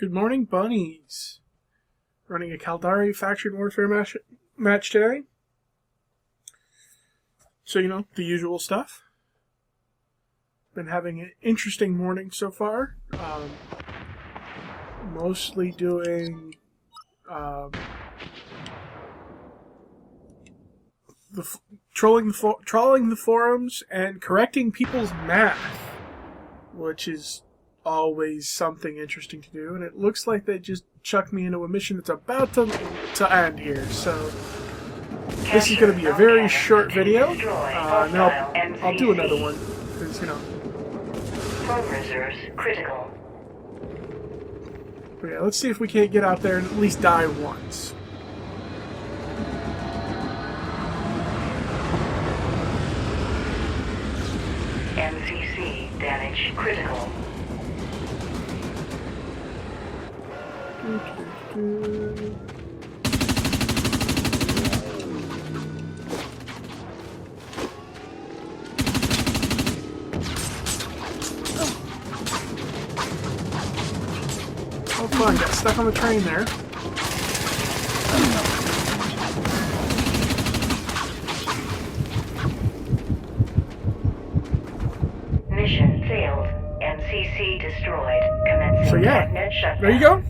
Good morning, bunnies. Running a Caldari faction warfare match today. So, the usual stuff. Been having an interesting morning so far. Mostly doing trolling the forums and correcting people's math, which is always something interesting to do. And it looks like they just chucked me into a mission that's about to end here. So this is going to be a very short video. And then I'll do another one because Phone reserves critical. But yeah, let's see if we can't get out there and at least die once. MCC damage critical. Oh fun, got stuck on the train there. Mission failed. MCC destroyed. Commencing So yeah, net shutdown. there you go.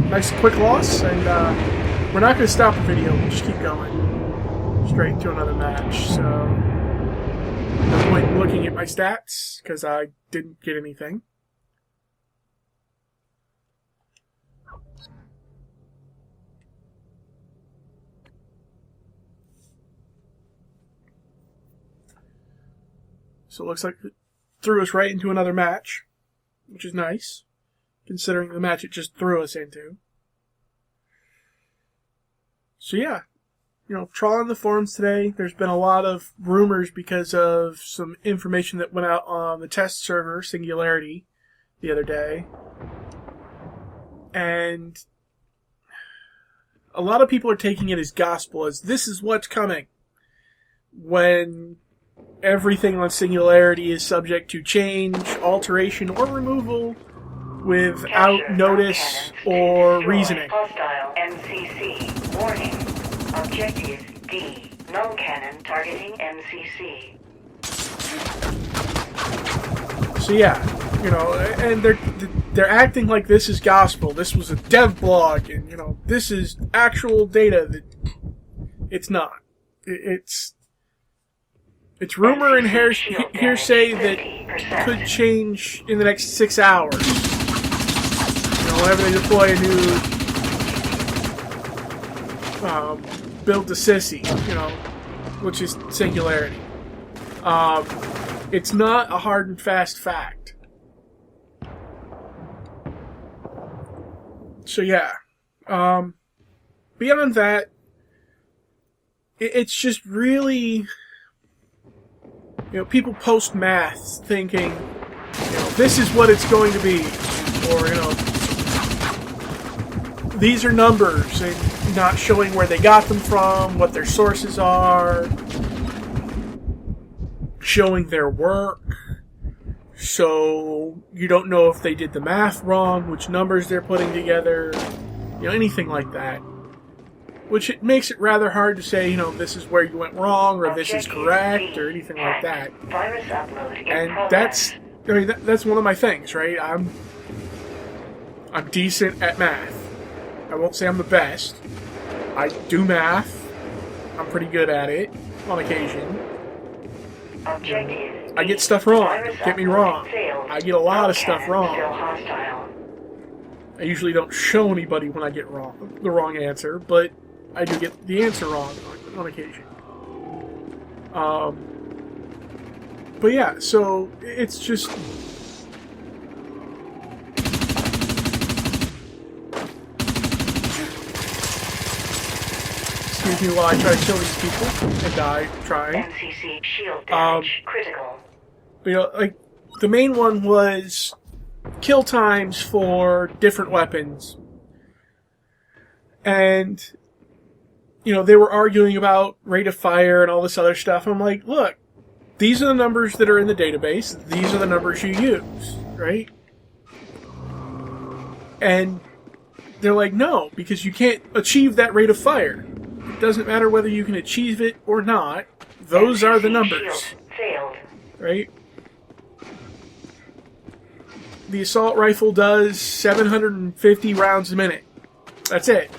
Nice quick loss, and we're not going to stop the video, we'll just keep going. Straight into another match, so no point looking at my stats, because I didn't get anything. So it looks like it threw us right into another match, which is nice, considering the match it just threw us into. So yeah, trawling the forums today. There's been a lot of rumors because of some information that went out on the test server, Singularity, the other day. And a lot of people are taking it as gospel, as this is what's coming, when everything on Singularity is subject to change, alteration, or removal without notice or reasoning. Hostile MCC. Warning. Objective D. Null cannon targeting MCC. So yeah, and they're acting like this is gospel. This was a dev blog, and this is actual data. That it's not. It's rumor and hearsay that could change in the next 6 hours. Whenever they deploy a new build to Sissy, which is Singularity. It's not a hard and fast fact. So yeah. Beyond that, it's just really... people post math thinking, this is what it's going to be. Or, these are numbers, and not showing where they got them from, what their sources are, showing their work. So you don't know if they did the math wrong, which numbers they're putting together, anything like that. Which it makes it rather hard to say, this is where you went wrong, or this is correct, or anything like that. And that's one of my things, right? I'm decent at math. I won't say I'm the best. I do math. I'm pretty good at it, on occasion. I get stuff wrong, don't get me wrong. I get a lot of stuff wrong. I usually don't show anybody when I get the wrong answer, but I do get the answer wrong on occasion. But yeah, so it's just... Excuse me while I try to kill these people and die trying. MCC shield damage critical. The main one was kill times for different weapons. And they were arguing about rate of fire and all this other stuff. I'm like, look, these are the numbers that are in the database. These are the numbers you use, right? And they're like, no, because you can't achieve that rate of fire. It doesn't matter whether you can achieve it or not. Those are the numbers. Failed. Right? The assault rifle does 750 rounds a minute. That's it.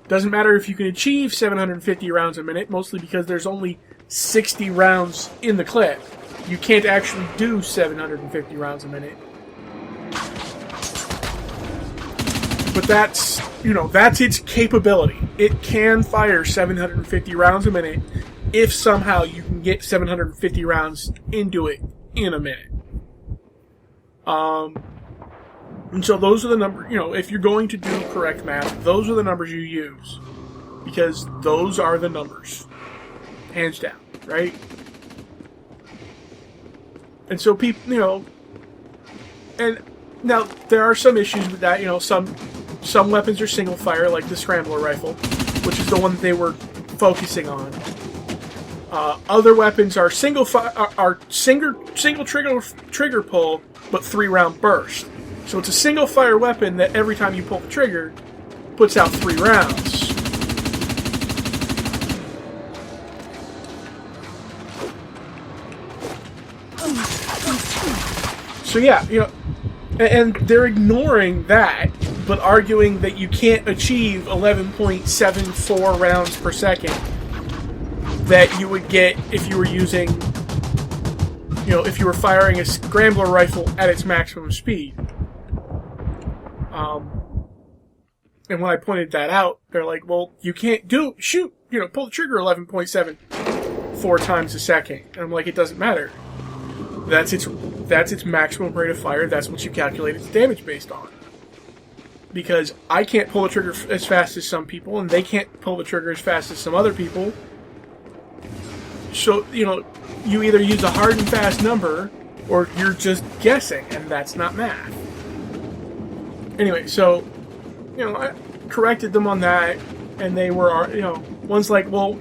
Doesn't matter if you can achieve 750 rounds a minute, mostly because there's only 60 rounds in the clip. You can't actually do 750 rounds a minute. But that's, that's its capability. It can fire 750 rounds a minute if somehow you can get 750 rounds into it in a minute. And so those are the numbers, if you're going to do correct math, those are the numbers you use. Because those are the numbers. Hands down, right? And so people, and now there are some issues with that, some weapons are single fire, like the scrambler rifle, which is the one that they were focusing on. Other weapons are single trigger pull, but 3-round burst. So it's a single fire weapon that every time you pull the trigger, puts out 3 rounds. So yeah, and they're ignoring that, but arguing that you can't achieve 11.74 rounds per second that you would get if you were using, if you were firing a scrambler rifle at its maximum speed. And when I pointed that out, they're like, well, you can't pull the trigger 11.74 times a second. And I'm like, it doesn't matter. That's its maximum rate of fire. That's what you calculate its damage based on. Because I can't pull the trigger as fast as some people, and they can't pull the trigger as fast as some other people. So, you either use a hard and fast number, or you're just guessing, and that's not math. Anyway, so, I corrected them on that, and they were, one's like, well,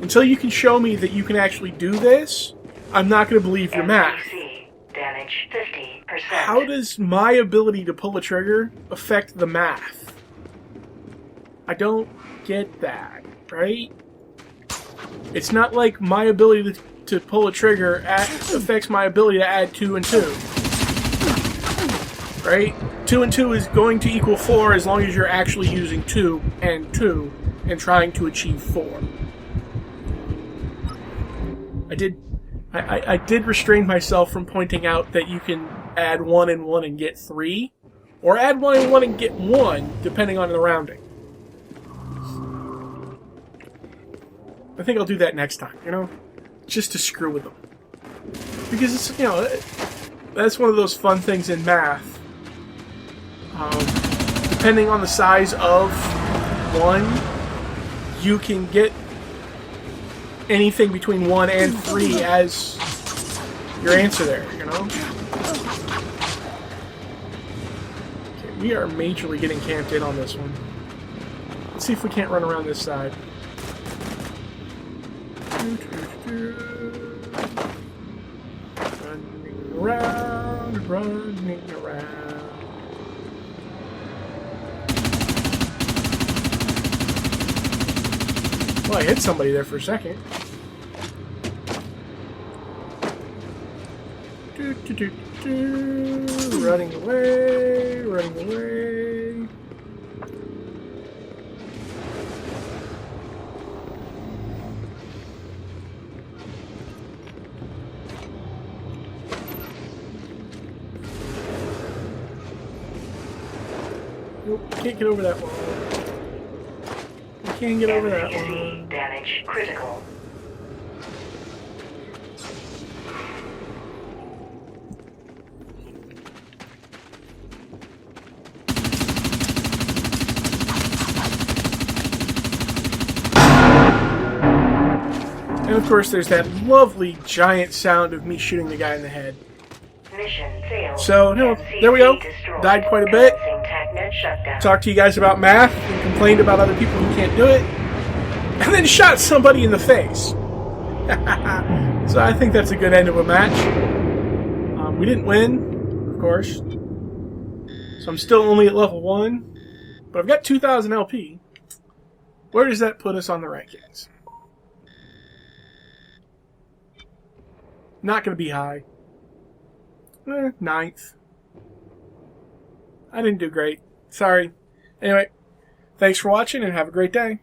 until you can show me that you can actually do this, I'm not going to believe your math. Damage 50%. How does my ability to pull a trigger affect the math? I don't get that, right? It's not like my ability to pull a trigger affects my ability to add 2 and 2. Right? 2 and 2 is going to equal 4 as long as you're actually using 2 and 2 and trying to achieve 4. I did restrain myself from pointing out that you can add 1 and 1 and get 3, or add 1 and 1 and get 1, depending on the rounding. I think I'll do that next time, just to screw with them. Because it's, that's one of those fun things in math. Depending on the size of 1, you can get anything between 1 and 3 as your answer there, Okay, we are majorly getting camped in on this one. Let's see if we can't run around this side. Running around. Well, I hit somebody there for a second. Running away, running away. Nope, can't get over that wall. Can't get over that one. Damage critical. And of course, there's that lovely giant sound of me shooting the guy in the head. Mission failed. So, there we go. Died quite a bit. Talked to you guys about math and complained about other people who can't do it. And then shot somebody in the face. So I think that's a good end of a match. We didn't win, of course. So I'm still only at level 1, but I've got 2,000 LP. Where does that put us on the rankings? Not going to be high. 9th. I didn't do great. Sorry. Anyway, thanks for watching and have a great day.